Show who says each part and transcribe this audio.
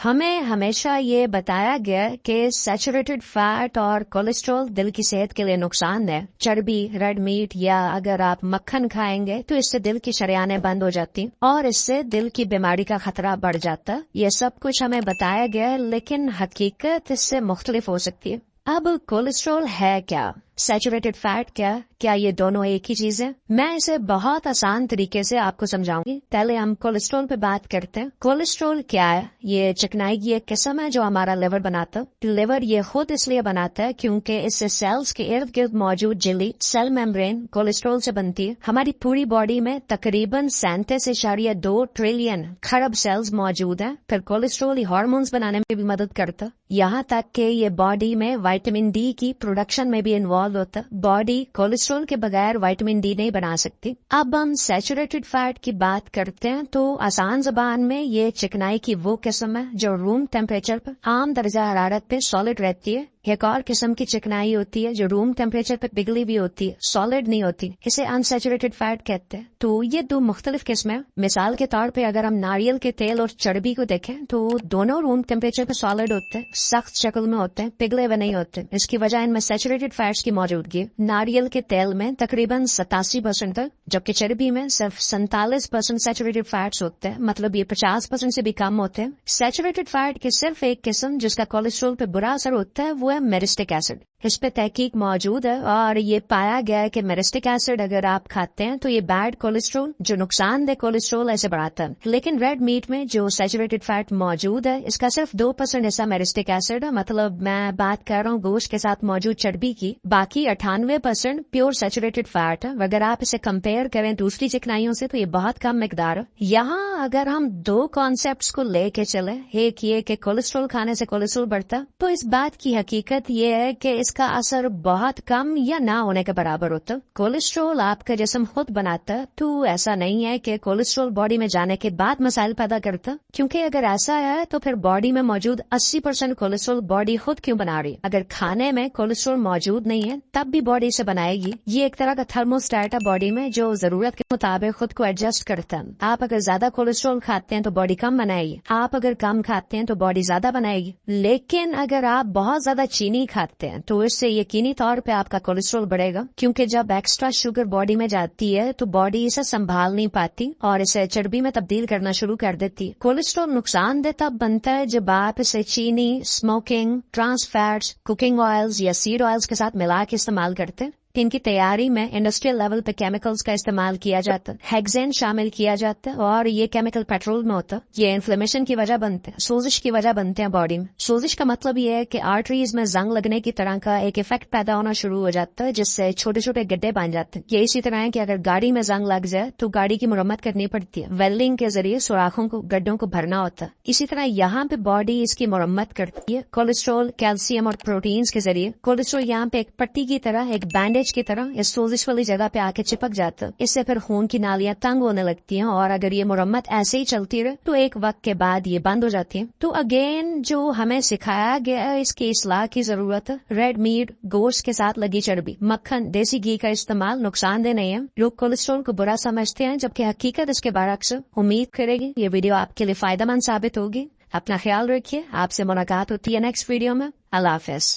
Speaker 1: हमें हमेशा ये बताया गया कि सैचुरेटेड फैट और कोलेस्ट्रॉल दिल की सेहत के लिए नुकसान है। चर्बी, रेड मीट या अगर आप मक्खन खाएंगे तो इससे दिल की शरेयानें बंद हो जाती और इससे दिल की बीमारी का खतरा बढ़ जाता। ये सब कुछ हमें बताया गया है, लेकिन हकीकत इससे मुख्तलिफ हो सकती है। अब कोलेस्ट्रॉल है क्या, सैचुरेटेड फैट क्या ये दोनों एक ही चीज है? मैं इसे बहुत आसान तरीके से आपको समझाऊंगी। पहले हम कोलेस्ट्रॉल पे बात करते हैं। कोलेस्ट्रॉल क्या है? ये चिकनाई की एक किस्म है जो हमारा लिवर बनाता है। लिवर ये खुद इसलिए बनाता है क्योंकि इससे सेल्स के इर्द गिर्द मौजूद झिल्ली सेल मेम्ब्रेन कोलेस्ट्रॉल से बनती है। हमारी पूरी बॉडी में तकरीबन 37.2 ट्रिलियन खरब सेल्स मौजूद हैं। फिर कोलेस्ट्रॉल ही हार्मोन्स बनाने में भी मदद करता है, यहाँ तक कि ये बॉडी में विटामिन डी की प्रोडक्शन में भी इन्वॉल्व होता। बॉडी कोलेस्ट्रॉल के बगैर विटामिन डी नहीं बना सकती। अब हम सैचुरेटेड फैट की बात करते हैं तो आसान जबान में ये चिकनाई की वो किस्म है जो रूम टेम्परेचर पर आम दर्जा हरारत पे सॉलिड रहती है। एक और किस्म की चिकनाई होती है जो रूम टेम्परेचर पर पिघली हुई होती है, सॉलिड नहीं होती। इसे अनसैचुरेटेड फैट कहते हैं। तो ये दो मुख्तलिफ किस्में हैं। मिसाल के तौर पे अगर हम नारियल के तेल और चर्बी को देखें तो दोनों रूम टेम्परेचर पर सॉलिड होते हैं, सख्त शक्ल में होते हैं, पिघले हुए नहीं होते। इसकी वजह इनमें सैचुरेटेड फैट्स की मौजूदगी। नारियल के तेल में तकरीबन 87% तक, जबकि चर्बी में सिर्फ 47% सैचुरेटेड फैट्स होते हैं। मतलब ये 50% से भी कम होते हैं। सैचुरेटेड फैट की सिर्फ एक किस्म जिसका कोलेस्ट्रॉल पे बुरा असर होता है वो है मेरिस्टिक एसिड। इस पे तहकीक मौजूद है और ये पाया गया है कि मेरिस्टिक एसिड अगर आप खाते हैं तो ये बैड कोलेस्ट्रॉल जो नुकसानदेह कोलेस्ट्रॉल ऐसे बढ़ाता है। लेकिन रेड मीट में जो सैचुरेटेड फैट मौजूद है इसका सिर्फ 2% ऐसा मेरिस्टिक एसिड है। मतलब मैं बात कर रहा हूँ गोश्त के साथ मौजूद चर्बी की, बाकी 98% प्योर सैचुरेटेड फैट है। अगर आप इसे कंपेयर करें दूसरी चिकनाइयों से तो ये बहुत कम मिकदार है। यहाँ अगर हम दो कॉन्सेप्ट को लेके चले, एक ये कि कोलेस्ट्रॉल खाने से कोलेस्ट्रॉल बढ़ता, तो इस बात की हकीकत ये है कि इसका असर बहुत कम या ना होने के बराबर होता। कोलेस्ट्रॉल आपका जिस्म खुद बनाता है, तो ऐसा नहीं है कि कोलेस्ट्रॉल बॉडी में जाने के बाद मसाइल पैदा करता, क्योंकि अगर ऐसा है तो फिर बॉडी में मौजूद 80% कोलेस्ट्रॉल बॉडी खुद क्यों बना रही? अगर खाने में कोलेस्ट्रॉल मौजूद नहीं है तब भी बॉडी इसे बनाएगी। ये एक तरह का थर्मोस्टेट है बॉडी में जो जरूरत के मुताबिक खुद को एडजस्ट करता है। आप अगर ज्यादा कोलेस्ट्रॉल खाते हैं तो बॉडी कम बनाएगी, आप अगर कम खाते हैं तो बॉडी ज्यादा बनाएगी। लेकिन अगर आप बहुत ज्यादा चीनी खाते हैं तो इससे यकीनी तौर पे आपका कोलेस्ट्रॉल बढ़ेगा, क्योंकि जब एक्स्ट्रा शुगर बॉडी में जाती है तो बॉडी इसे संभाल नहीं पाती और इसे चर्बी में तब्दील करना शुरू कर देती है। कोलेस्ट्रॉल नुकसानदेह तब बनता है जब आप इसे चीनी, smoking, trans fats, cooking oils या सीड ऑयल्स के साथ मिला के इस्तेमाल करते हैं। इनकी तैयारी में इंडस्ट्रियल लेवल पे केमिकल्स का इस्तेमाल किया जाता है, हेक्सेन शामिल किया जाता है और ये केमिकल पेट्रोल में होता है। ये इन्फ्लेमेशन की वजह बनते हैं, सोजिश की वजह बनते हैं बॉडी में। सोजिश का मतलब ये है कि आर्टरीज में जंग लगने की तरह का एक इफेक्ट पैदा होना शुरू हो जाता है जिससे छोटे छोटे गड्ढे बन जाते हैं। ये इसी तरह है कि अगर गाड़ी में जंग लग जाए तो गाड़ी की मुरम्मत करनी पड़ती है, वेल्डिंग के जरिए सुराखों को, गड्ढों को भरना होता है। इसी तरह यहाँ पे बॉडी इसकी मुरम्मत करती है कोलेस्ट्रॉल, कैल्शियम और प्रोटीन्स के जरिए। कोलेस्ट्रॉल यहाँ पे एक पट्टी की तरह, एक बैंडेज की तरह इस सोजिश वाली जगह पे आके चिपक जाता है। इससे फिर खून की नालियां तंग होने लगती हैं और अगर ये मुरम्मत ऐसे ही चलती रहे तो एक वक्त के बाद ये बंद हो जाती है। तो अगेन जो हमें सिखाया गया है इसकी इस्लाह की जरूरत है। रेड मीट, गोश्त के साथ लगी चर्बी, मक्खन, देसी घी का इस्तेमाल नुकसानदेह नहीं है। लोग कोलेस्ट्रॉल को बुरा समझते हैं जबकि हकीकत इसके बरअक्स। उम्मीद करेगी ये वीडियो आपके लिए फायदेमंद साबित होगी। अपना ख्याल रखिए। आपसे मुलाकात होती है नेक्स्ट वीडियो में। अल्लाह हाफिज।